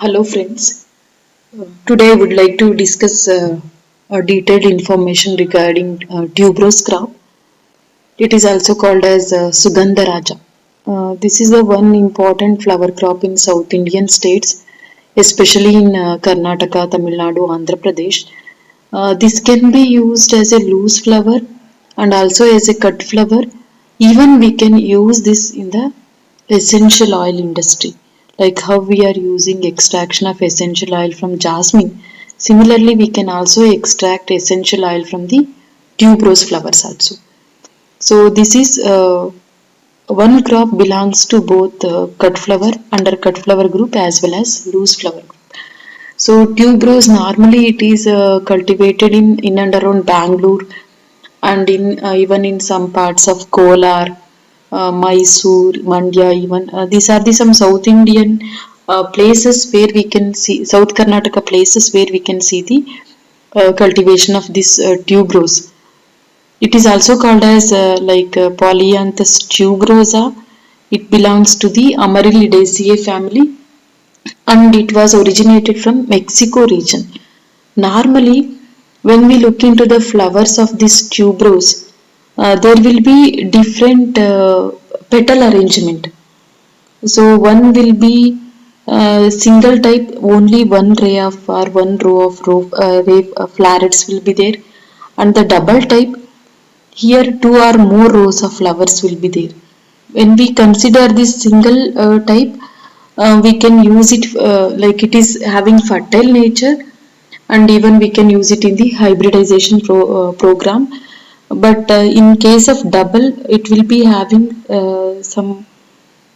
Hello friends. Today I would like to discuss a detailed information regarding tuberose crop. It is also called as Sugandha Raja. This is the one important flower crop in South Indian states, especially in Karnataka, Tamil Nadu, Andhra Pradesh. This can be used as a loose flower and also as a cut flower. Even we can use this in the essential oil industry, like how we are using extraction of essential oil from jasmine. Similarly, we can also extract essential oil from the tuberose flowers also. So this is one crop belongs to both cut flower under cut flower group as well as loose flower group. So tuberose normally it is cultivated in and around Bangalore and in even in some parts of Kolar, Mysore, Mandya. Even these are the some South Indian places where we can see South Karnataka places where we can see the cultivation of this tuberose. It is also called as Polyanthus tuberosa. It belongs to the Amaryllidaceae family and it was originated from Mexico region. Normally, when we look into the flowers of this tuberose, there will be different petal arrangement. So one will be single type, only one ray of or one ray florets will be there, and the double type here two or more rows of flowers will be there. When we consider this single type, we can use it like it is having fertile nature and even we can use it in the hybridization program. But in case of double, it will be having some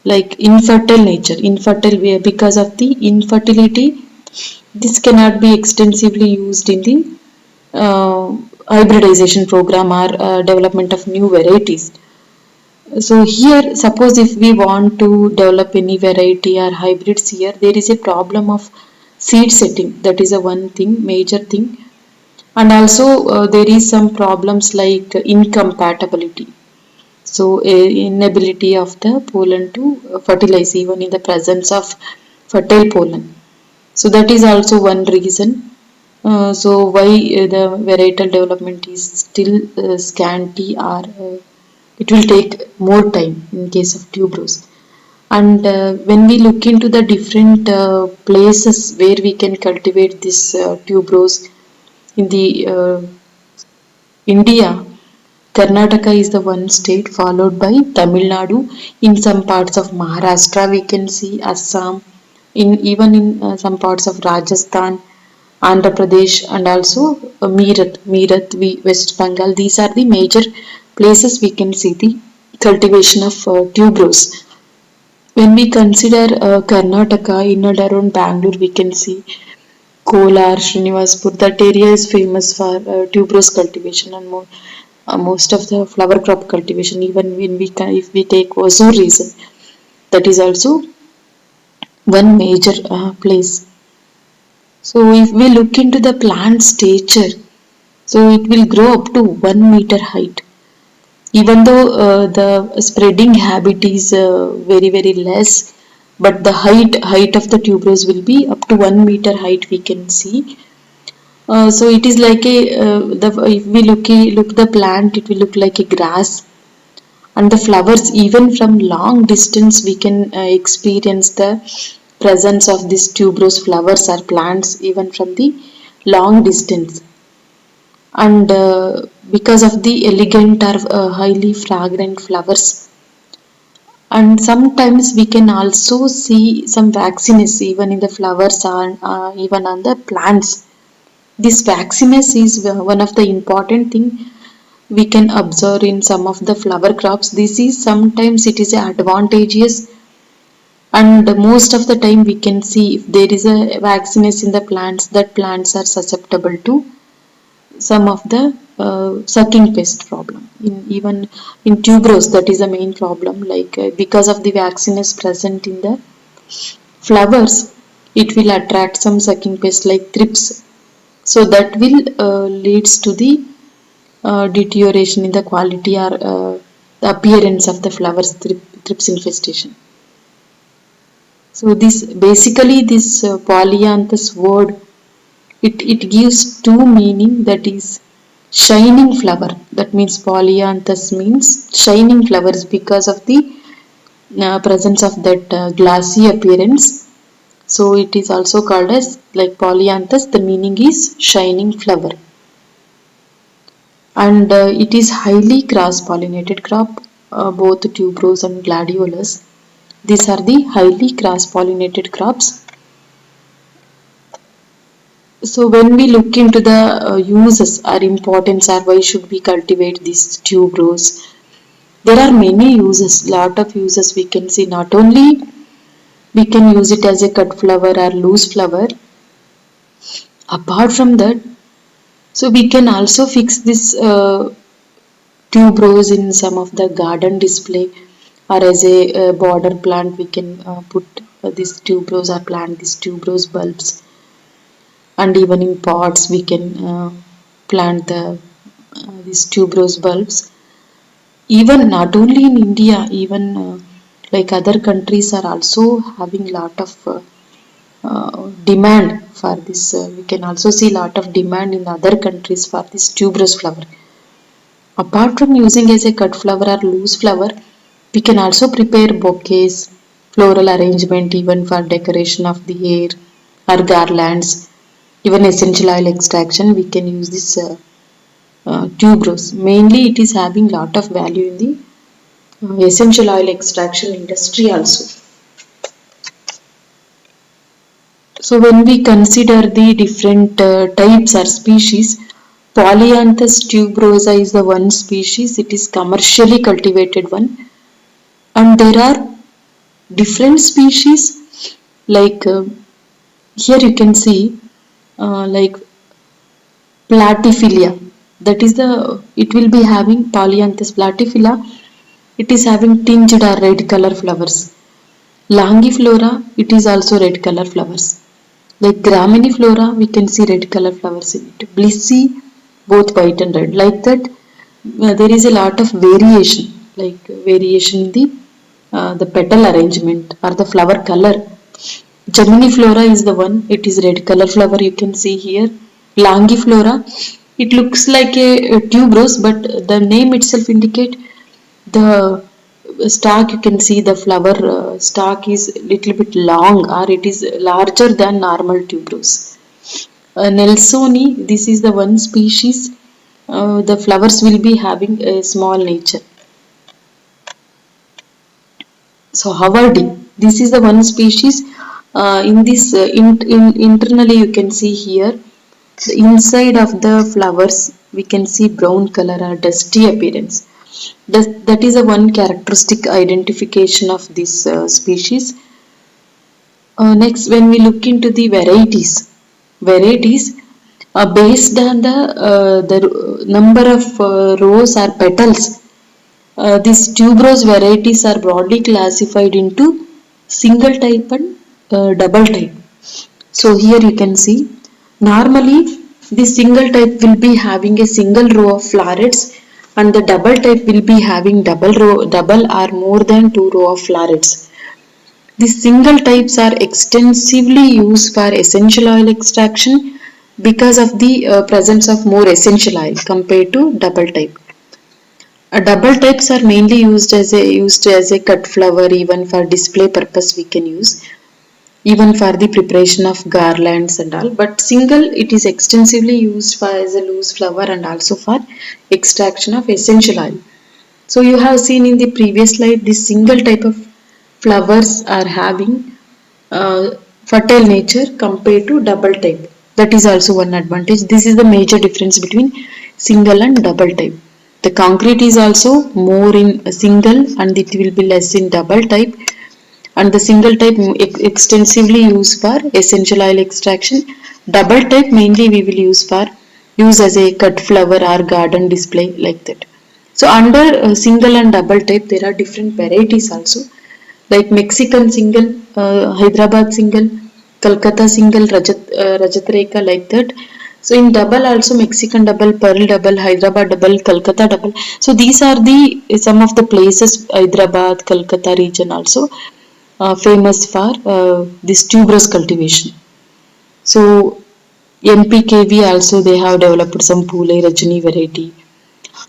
like infertile nature, infertile way because of the infertility. This cannot be extensively used in the uh, hybridization program or development of new varieties. So here, suppose if we want to develop any variety or hybrids here, there is a problem of seed setting. That is a one thing, major thing. And also there is some problems like incompatibility. So inability of the pollen to fertilize even in the presence of fertile pollen. So that is also one reason. So why the varietal development is still scanty or it will take more time in case of tuberose. And when we look into the different places where we can cultivate this tuberose in the India, Karnataka is the one state followed by Tamil Nadu. In some parts of Maharashtra, we can see Assam. In even in some parts of Rajasthan, Andhra Pradesh, and also West Bengal. These are the major places we can see the cultivation of tuberose. When we consider Karnataka, in and around Bangalore, we can see Kolar, Srinivasapur. That area is famous for tuberose cultivation and most of the flower crop cultivation. Even when if we take Hosur region, that is also one major place. So if we look into the plant stature, so it will grow up to 1 meter height. Even though the spreading habit is very less, but the height of the tuberose will be up to 1 meter height. We can see. So it is like a if we look the plant, it will look like a grass, and the flowers even from long distance we can experience the presence of these tuberose flowers or plants even from the long distance. And because of the elegant or highly fragrant flowers, and sometimes we can also see some waxiness even in the flowers and even on the plants. This waxiness is one of the important thing we can observe in some of the flower crops. This is sometimes it is advantageous, and most of the time we can see if there is a waxiness in the plants, that plants are susceptible to some of the sucking pest problem. Even in tuberose, that is the main problem. Like because of the waxiness present in the flowers, it will attract some sucking pest like thrips. So that will leads to the deterioration in the quality or the appearance of the flowers, thrips infestation. So this polyanthus word, it gives two meaning, that is shining flower. That means polyanthus means shining flowers because of the presence of that glassy appearance. So it is also called as like polyanthus. The meaning is shining flower, and it is highly cross-pollinated crop. Both tuberose and gladiolus. These are the highly cross-pollinated crops. So when we look into the uses or importance, or why should we cultivate these tuberose, there are many uses, lot of uses we can see. Not only we can use it as a cut flower or loose flower, apart from that, so we can also fix this tuberose in some of the garden display, or as a border plant we can put this tuberose or plant these tuberose bulbs, and even in pots we can plant these tuberose bulbs. Even not only in India, even like other countries are also having lot of demand for this. We can also see lot of demand in other countries for this tuberose flower. Apart from using as a cut flower or loose flower, we can also prepare bouquets, floral arrangement, even for decoration of the hair or garlands, even essential oil extraction. We can use this tuberose. Mainly it is having lot of value in the essential oil extraction industry also. So when we consider the different types or species, Polyanthus tuberosa is the one species. It is commercially cultivated one, and there are different species like here you can see like platyphylla. That is the, it will be having Polyanthus platyphylla. It is having tinged or red color flowers. Longiflora, it is also red color flowers. Like Graminiflora, we can see red color flowers in it. Blissi, both white and red. Like that, there is a lot of variation, like variation in the petal arrangement or the flower color. Geminiflora is the one. It is red color flower. You can see here. Longiflora, it looks like a tuberose, but the name itself indicate the stalk. You can see the flower stalk is little bit long, or it is larger than normal tuberose. Nelsoni, this is the one species. The flowers will be having a small nature. So Hawardi, this is the one species. In this internally you can see here, the inside of the flowers we can see brown color or dusty appearance. That is a one characteristic identification of this species. Next, when we look into the varieties based on the number of rows or petals, these tuberose varieties are broadly classified into single type and double type. So here you can see, normally the single type will be having a single row of florets, and the double type will be having double or more than two row of florets. The single types are extensively used for essential oil extraction because of the presence of more essential oil compared to double type. Double types are mainly used as a cut flower, even for display purpose we can use, even for the preparation of garlands and all. But single, it is extensively used for as a loose flower and also for extraction of essential oil. So you have seen in the previous slide, this single type of flowers are having uh, fertile nature compared to double type. That is also one advantage. This is the major difference between single and double type. The concrete is also more in single and it will be less in double type, and the single type extensively used for essential oil extraction. Double type mainly we will use as a cut flower or garden display, like that. So under single and double type there are different varieties also, like Mexican single, Hyderabad single, Calcutta single, Rajat Rekha, like that. So in double also Mexican double, Pearl double, Hyderabad double, Calcutta double. So these are the some of the places, Hyderabad, Calcutta region also. famous for this tuberous cultivation. So NPKV also they have developed some Pule Rajani variety,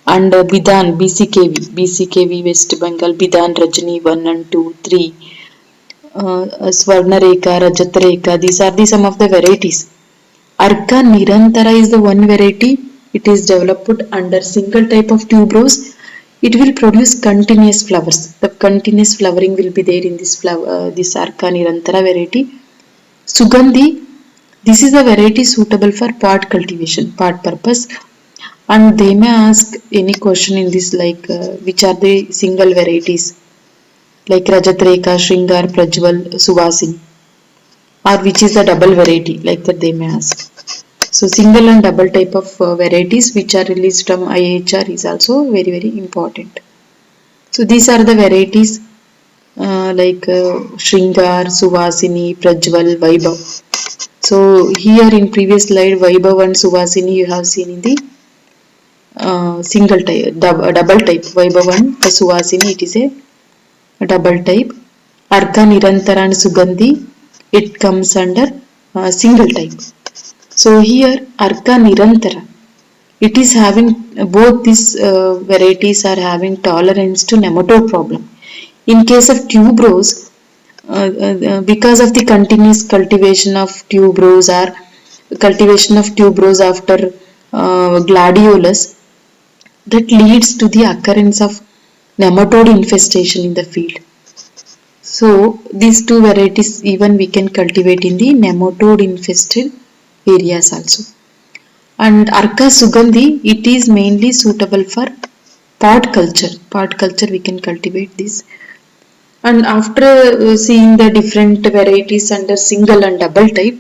and Bidan BCKV West Bengal Bidan Rajani 1 and 2 3, Swarnareka Rajatreka, these are the some of the varieties. Arka Nirantara is the one variety. It is developed under single type of tuberose. It will produce continuous flowers. The continuous flowering will be there in this Arka Nirantara variety. Sugandhi, this is a variety suitable for pot cultivation, pot purpose. And they may ask any question in this like which are the single varieties like Rajatreka, Shringar, Prajwal, Suvasini, or which is a double variety like that they may ask. So single and double type of varieties which are released from IHR is also very important. So these are the varieties like Shringar, Suvasini, Prajwal, Vaibhav. So here in previous slide Vaibhav and Suvasini you have seen in the single type, double type. Vaibhav and Suvasini it is a double type. Arka Nirantara and Sugandhi it comes under single type. So here Arka Nirantara, it is having both these varieties are having tolerance to nematode problem. In case of tuberose, because of the continuous cultivation of tuberose or cultivation of tuberose after gladiolus, that leads to the occurrence of nematode infestation in the field. So these two varieties even we can cultivate in the nematode infested areas also. And Arka Sugandhi, it is mainly suitable for pot culture. Pot culture we can cultivate this. And after seeing the different varieties under single and double type,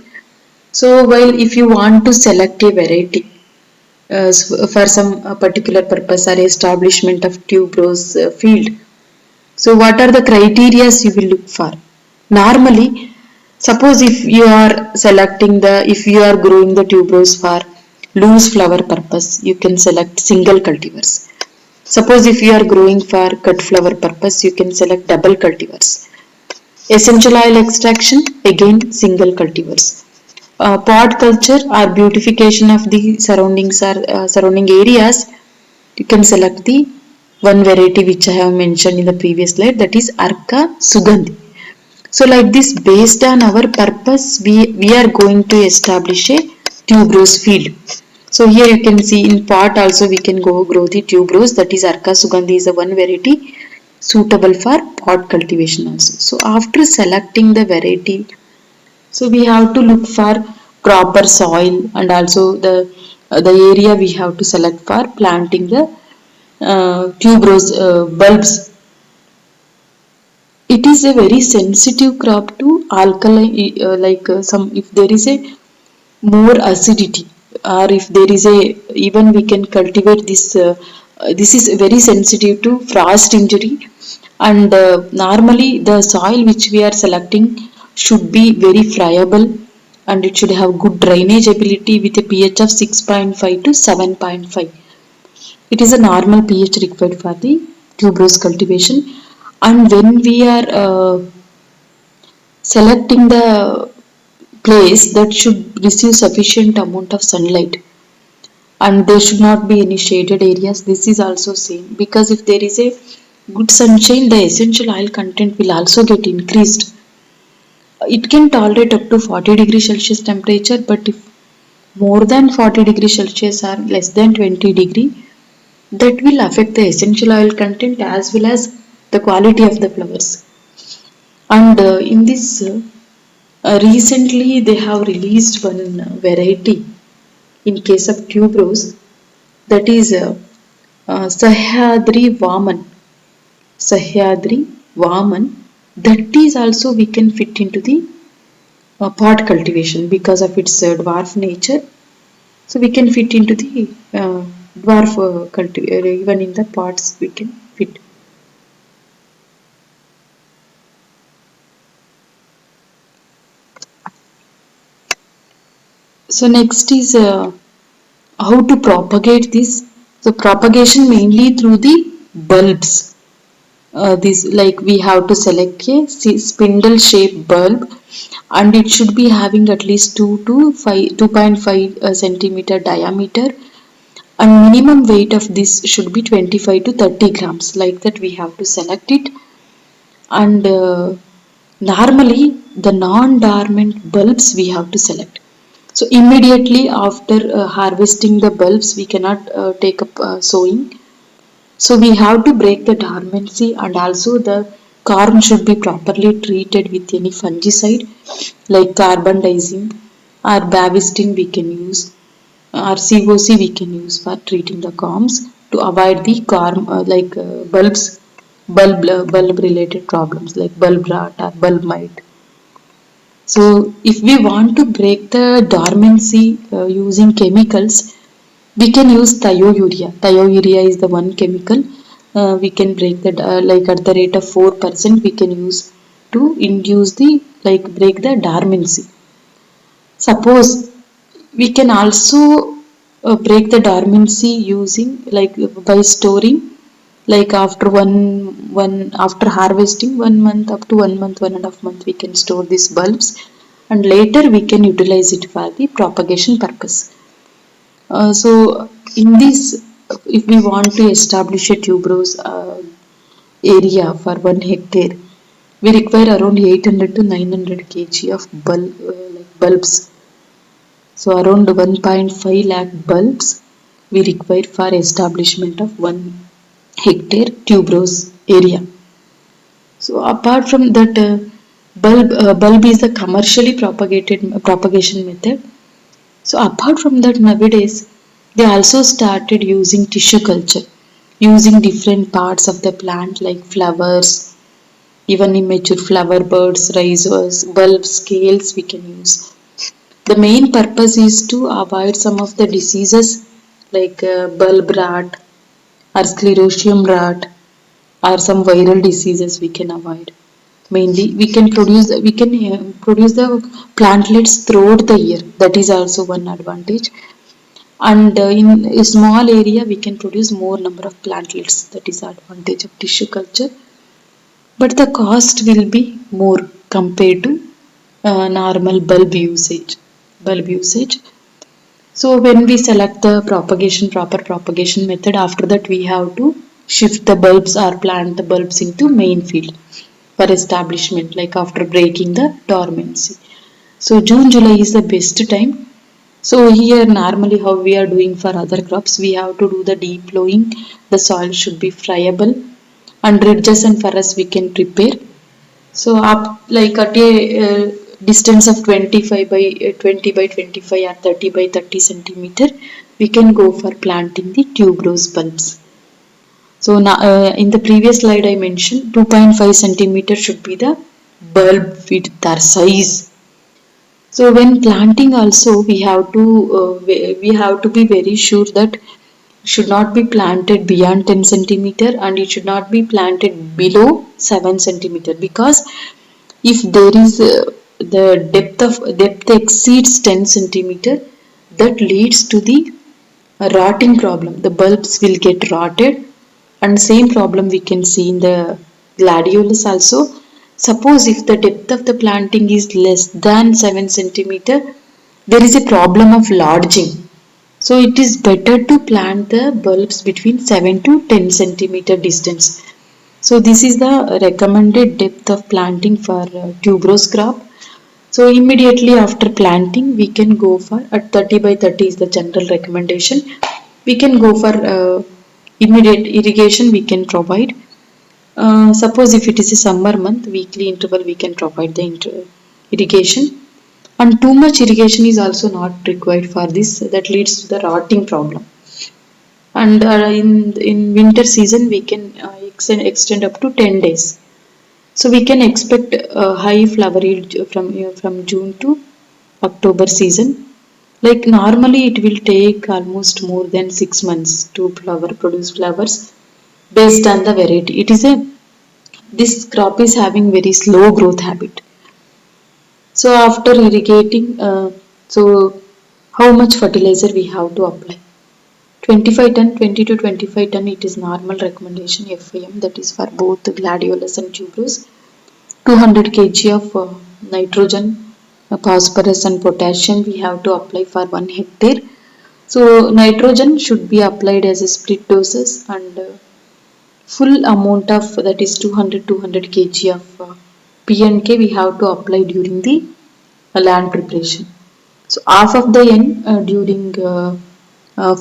so while if you want to select a variety for some particular purpose or establishment of tuberose field, so what are the criteria you will look for? Normally, suppose if you are if you are growing the tuberose for loose flower purpose, you can select single cultivars. Suppose if you are growing for cut flower purpose, you can select double cultivars. Essential oil extraction, again single cultivars. Pod culture or beautification of the surroundings or surrounding areas, you can select the one variety which I have mentioned in the previous slide, that is Arka Sugandhi. So like this, based on our purpose, we are going to establish a tuberose field. So here you can see in pot also we can go grow the tuberose, that is Arka Sugandhi is a one variety suitable for pot cultivation also. So after selecting the variety, so we have to look for proper soil and also the area we have to select for planting the tuberose bulbs. It is a very sensitive crop to alkaline, some if there is a more acidity or if there is a even we can cultivate this. This is very sensitive to frost injury, and normally the soil which we are selecting should be very friable and it should have good drainage ability with a pH of 6.5 to 7.5. It is a normal pH required for the tuberose cultivation. And when we are selecting the place, that should receive sufficient amount of sunlight and there should not be any shaded areas. This is also same, because if there is a good sunshine, the essential oil content will also get increased. It can tolerate up to 40 degrees Celsius temperature, but if more than 40 degrees Celsius or less than 20 degree, that will affect the essential oil content as well as the quality of the flowers. And in this recently they have released one variety in case of tuberose, that is Sahyadri Vaman. Sahyadri Vaman, that is also we can fit into the pot cultivation because of its dwarf nature. So we can fit into the dwarf cultivator, even in the pots we can fit. So next is how to propagate this. So propagation mainly through the bulbs. This like we have to select a spindle shaped bulb, and it should be having at least 2 to 5 2.5 centimeter diameter, and minimum weight of this should be 25 to 30 grams. Like that we have to select it. And normally the non-dormant bulbs we have to select. So immediately after harvesting the bulbs we cannot take up sowing. So we have to break the dormancy, and also the corn should be properly treated with any fungicide like carbendazim or bavistine we can use, or COC we can use for treating the corms to avoid the corm bulb related problems like bulb rot or bulb mite. So if we want to break the dormancy using chemicals, we can use thiourea. Thiourea is the one chemical we can break the like at the rate of 4% we can use to induce the like break the dormancy. Suppose we can also break the dormancy using like by storing, like after one after harvesting 1 month up to 1 month 1.5 month we can store these bulbs, and later we can utilize it for the propagation purpose. So in this, if we want to establish a tuberose area for 1 hectare, we require around 800 to 900 kg of bulbs. So around 1.5 lakh bulbs we require for establishment of 1 hectare tuberose area. So apart from that, bulb is the commercially propagated propagation method. So apart from that, nowadays they also started using tissue culture, using different parts of the plant like flowers, even immature flower buds, rhizomes, bulb scales we can use. The main purpose is to avoid some of the diseases like bulb rot or sclerotium rot or some viral diseases we can avoid. Mainly, we can produce the plantlets throughout the year. That is also one advantage. And in a small area, we can produce more number of plantlets. That is advantage of tissue culture. But the cost will be more compared to normal bulb usage. Bulb usage. So when we select the proper propagation method, after that we have to shift the bulbs or plant the bulbs into main field for establishment, like after breaking the dormancy. So June, July is the best time. So here normally how we are doing for other crops, we have to do the deep plowing. The soil should be friable, and ridges and furrows we can prepare. So up like at a distance of 25 by 20 by 25 or 30 by 30 centimeter, we can go for planting the tuberose bulbs. So now in the previous slide I mentioned 2.5 centimeter should be the bulb width or size. So when planting also we have to be very sure that should not be planted beyond 10 centimeter, and it should not be planted below 7 centimeter, because if there is the depth exceeds 10 centimeter, that leads to the rotting problem. The bulbs will get rotted, and same problem we can see in the gladiolus also. Suppose if the depth of the planting is less than 7 centimeter, there is a problem of lodging. So it is better to plant the bulbs between 7 to 10 centimeter distance. So this is the recommended depth of planting for tuberose crop. So immediately after planting, we can go for at 30 by 30 is the general recommendation. We can go for immediate irrigation we can provide. Suppose if it is a summer month, weekly interval we can provide the irrigation. And too much irrigation is also not required for this. That leads to the rotting problem. And in winter season we can extend up to 10 days. So we can expect high flower yield from June to October season. Like normally it will take almost more than 6 months to produce flowers based on the variety. This crop is having very slow growth habit. So after irrigating, so how much fertilizer we have to apply? 25 ton, 20 to 25 ton, it is normal recommendation FIM, that is for both gladiolus and tuberose. 200 kg of nitrogen, phosphorus and potassium we have to apply for 1 hectare. So nitrogen should be applied as a split doses, and full amount of, that is 200 kg of P and K we have to apply during the land preparation. So half of the N during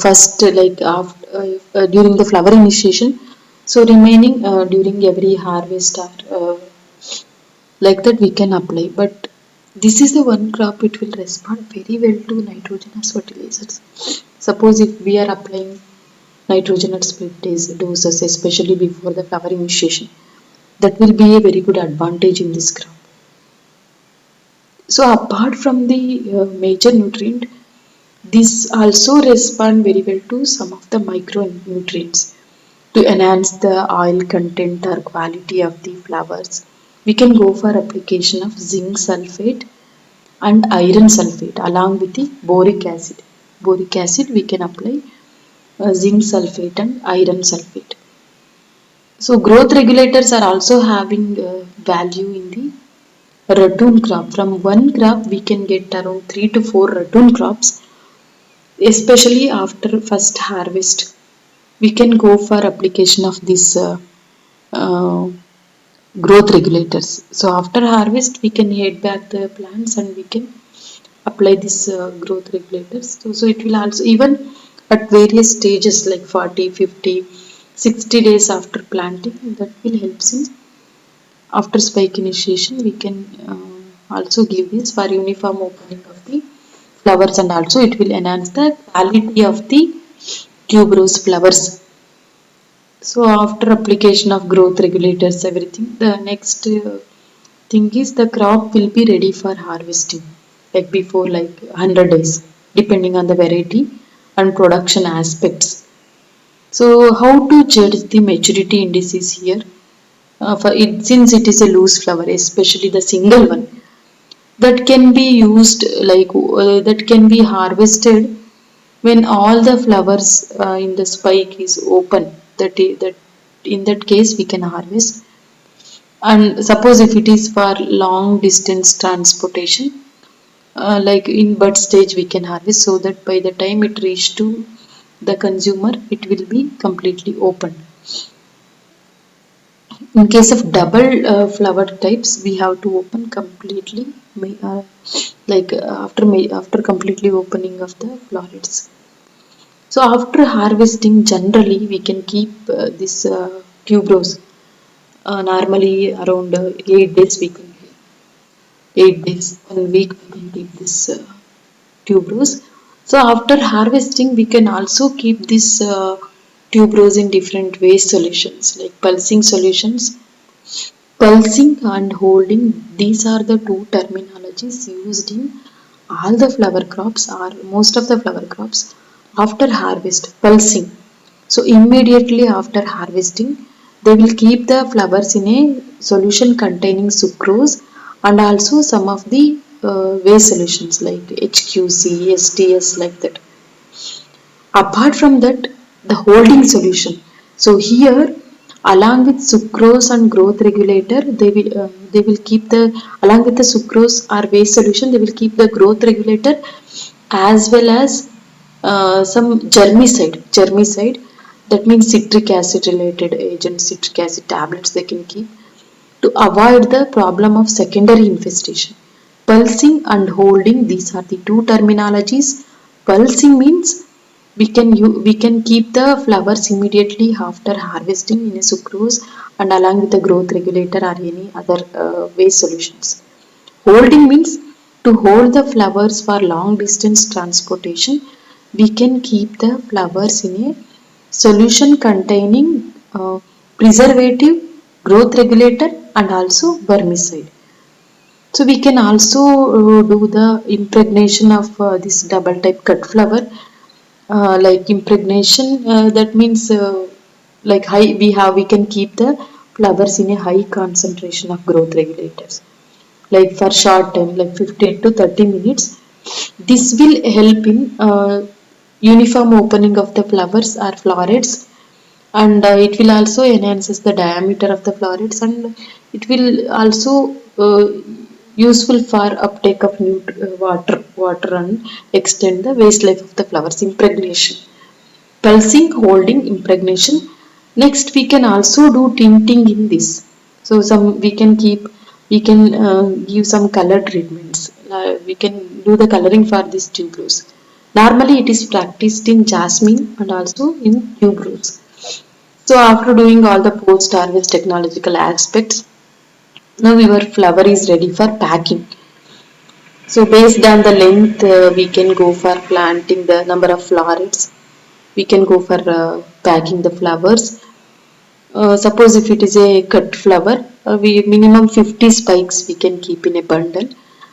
first, like after, during the flower initiation. So remaining during every harvest, or like that we can apply. But this is the one crop it will respond very well to nitrogenous fertilizers. Suppose if we are applying nitrogen at split doses, especially before the flower initiation, that will be a very good advantage in this crop. So apart from the major nutrient, this also respond very well to some of the micronutrients to enhance the oil content or quality of the flowers. We can go for application of zinc sulfate and iron sulfate along with the boric acid. Boric acid we can apply zinc sulfate and iron sulfate. So growth regulators are also having value in the ratoon crop. From one crop we can get around 3 to 4 ratoon crops, especially after first harvest. We can go for application of this uh, growth regulators. So after harvest we can head back the plants and we can apply this growth regulators. So it will also, even at various stages like 40, 50, 60 days after planting, that will help in after spike initiation. We can also give this for uniform opening of the flowers, and also it will enhance the quality of the tuberose flowers. So after application of growth regulators, everything, the next thing is the crop will be ready for harvesting, like before like 100 days, depending on the variety and production aspects. So how to judge the maturity indices here? For it, since it is a loose flower, especially the single one, that can be used like that can be harvested when all the flowers in the spike is open. That in that case we can harvest. And suppose if it is for long distance transportation, like in bud stage we can harvest, so that by the time it reach to the consumer it will be completely open. In case of double flower types, we have to open completely, like after completely opening of the florets. So after harvesting, generally we can keep this tuberose normally around 8 days. We can 8 days, 1 week we can keep this tuberose. So after harvesting, we can also keep this tuberose in different waste solutions, like pulsing solutions. Pulsing and holding, these are the two terminologies used in all the flower crops, or most of the flower crops after harvest. Pulsing. So immediately after harvesting, they will keep the flowers in a solution containing sucrose and also some of the waste solutions like HQC, STS, like that. Apart from that, the holding solution. So here, along with sucrose and growth regulator, they will keep the, along with the sucrose or waste solution, they will keep the growth regulator as well as some germicide. Germicide, that means citric acid related agents, citric acid tablets they can keep to avoid the problem of secondary infestation. Pulsing and holding, these are the two terminologies. Pulsing means we can keep the flowers immediately after harvesting in a sucrose and along with the growth regulator or any other waste solutions. Holding means to hold the flowers for long distance transportation. We can keep the flowers in a solution containing preservative, growth regulator and also vermicide. So we can also do the impregnation of this double type cut flower, like impregnation. That means like we can keep the flowers in a high concentration of growth regulators, like for short time, like 15 to 30 minutes. This will help in uniform opening of the flowers or florets, and it will also enhances the diameter of the florets, and it will also useful for uptake of water and extend the waste life of the flowers. Impregnation, pulsing, holding, impregnation. Next we can also do tinting in this. So some we can give some color treatments. We can do the coloring for this tuberose. Normally it is practiced in jasmine and also in tuberose. So after doing all the post-harvest technological aspects, now your flower is ready for packing. So based on the length, we can go for planting the number of florets. We can go for packing the flowers. Suppose if it is a cut flower, we minimum 50 spikes we can keep in a bundle,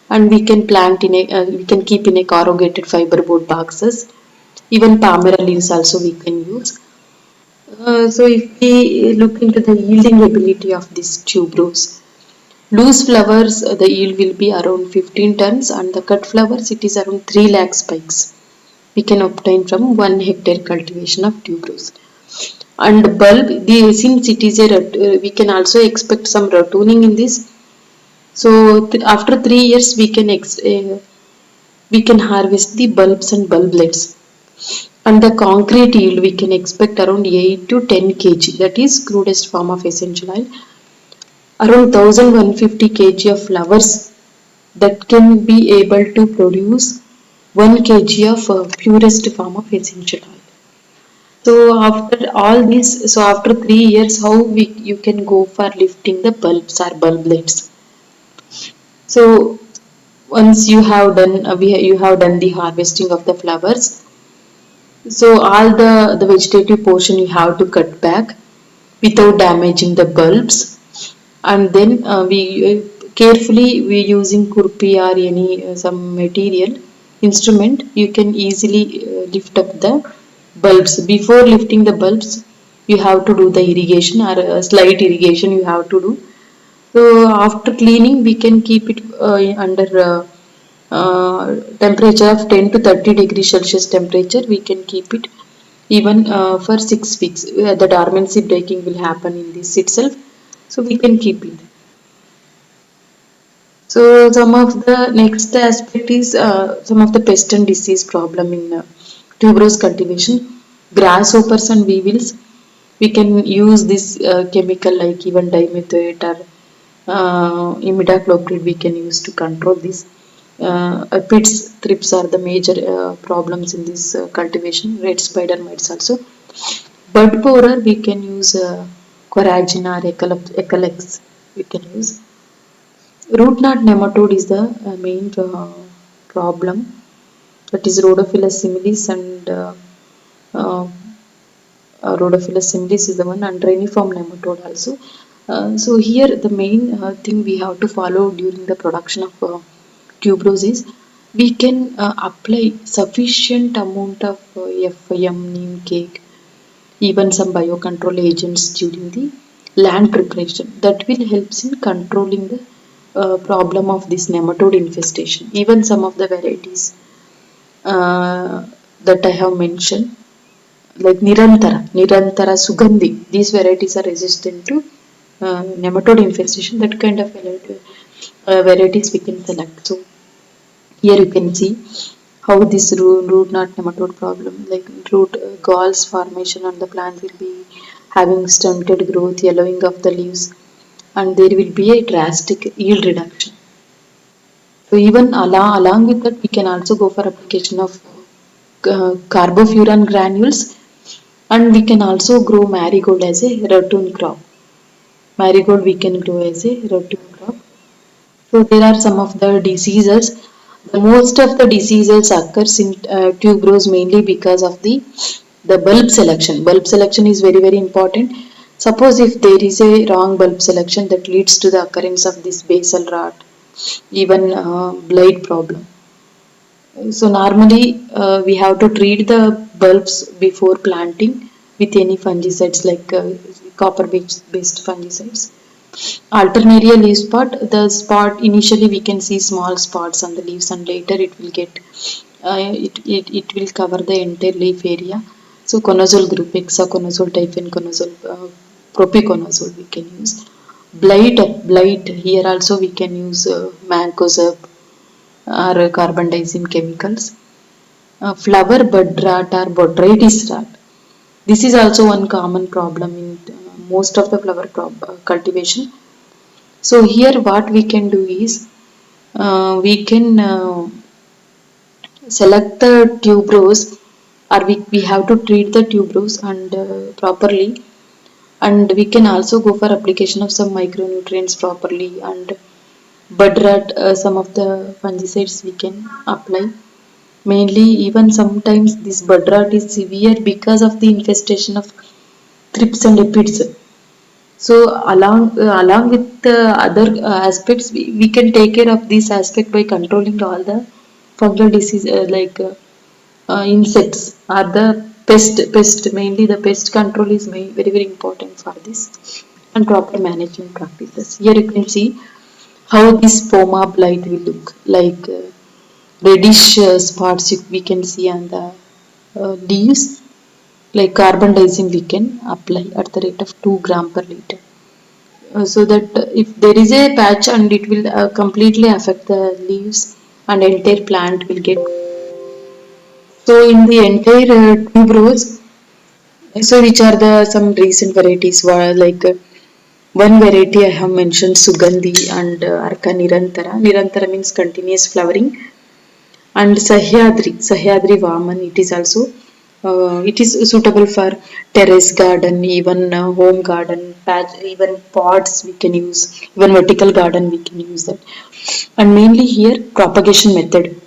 and we can plant in a we can keep in a corrugated fiberboard boxes. Even palmera leaves also we can use. So if we look into the yielding ability of this tuberose, loose flowers the yield will be around 15 tons, and the cut flowers it is around 3 lakh spikes we can obtain from 1 hectare cultivation of tuberose. And bulb, since it is we can also expect some ratooning in this. So after 3 years we can harvest the bulbs and bulblets. And the concrete yield we can expect around 8 to 10 kg, that is crudest form of essential oil, around 1150 kg of flowers that can be able to produce 1 kg of purest form of essential oil. So after all this, so after 3 years, how you can go for lifting the bulbs or bulblets. So once you have done, you have done the harvesting of the flowers. So all the vegetative portion you have to cut back without damaging the bulbs, and then we carefully we using kurpi or any some material instrument you can easily lift up the bulbs. Before lifting the bulbs you have to do the irrigation or slight irrigation you have to do. So after cleaning we can keep it under temperature of 10 to 30 degrees Celsius temperature. We can keep it even for 6 weeks. The dormancy breaking will happen in this itself. So we can keep it. So some of the next aspect is some of the pest and disease problem in tuberose cultivation. Grasshoppers and weevils. We can use this chemical like even dimethoate or imidacloprid we can use to control this. Aphids, thrips are the major problems in this cultivation. Red spider mites also. Bud borer we can use Coragina or Ecalex we can use. Root knot nematode is the main problem. That is Rhodophilus similis and uh, Rhodophilus similis is the one, and reniform nematode also. So here the main thing we have to follow during the production of tuberose is we can apply sufficient amount of FIM, neem cake, even some biocontrol agents during the land preparation. That will help in controlling the problem of this nematode infestation. Even some of the varieties that I have mentioned, like Nirantara, Sugandhi, these varieties are resistant to nematode infestation. That kind of varieties we can select. So here you can see how this root knot nematode problem, like root galls formation on the plant will be having stunted growth, yellowing of the leaves, and there will be a drastic yield reduction. So even along with that, we can also go for application of carbofuran granules, and we can also grow marigold as a ratoon crop. Marigold we can grow as a ratoon crop. So there are some of the diseases. The most of the diseases occurs in tuberose mainly because of the bulb selection. Bulb selection is very important. Suppose if there is a wrong bulb selection that leads to the occurrence of this basal rot, even blight problem. So normally we have to treat the bulbs before planting with any fungicides like copper based fungicides. Alternaria leaf spot, the spot initially we can see small spots on the leaves and later it will get It will cover the entire leaf area. So conazole group, hexaconazole, difenoconazole, propiconazole we can use. Blight here also we can use mancozeb or carbendazim chemicals. Flower bud rot or botrytis rot. This is also one common problem in most of the flower cultivation. So here what we can do is we can select the tuberose, or we have to treat the tuberose and properly, and we can also go for application of some micronutrients properly, and bud rot, some of the fungicides we can apply. Mainly even sometimes this bud rot is severe because of the infestation of thrips and aphids. So along with the other aspects, we can take care of this aspect by controlling all the fungal disease, insects are the pest, mainly the pest control is very very important for this, and proper management practices. Here you can see how this poma blight will look like, reddish spots we can see on the leaves. Like carbendazim we can apply at the rate of 2 gram per liter, so that if there is a patch, and it will completely affect the leaves, and entire plant will get. So in the entire tuberose, so which are the some recent varieties were like, one variety I have mentioned Sugandhi and Arka Nirantara. Nirantara means continuous flowering, and Sahyadri Vaman. It is also it is suitable for terrace garden, even home garden, patch, even pots we can use, even vertical garden we can use that. And mainly here propagation method,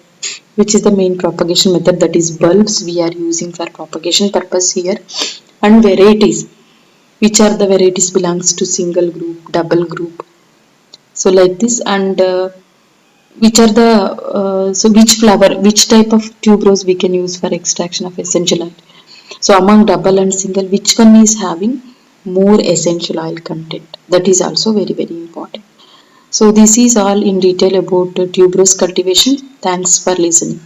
which is the main propagation method, that is bulbs we are using for propagation purpose here, and varieties, which are the varieties belongs to single group, double group, so like this. And which are the so which flower, which type of tuberose we can use for extraction of essential oil. So among double and single, which one is having more essential oil content, that is also very very important. So this is all in detail about tuberose cultivation. Thanks for listening.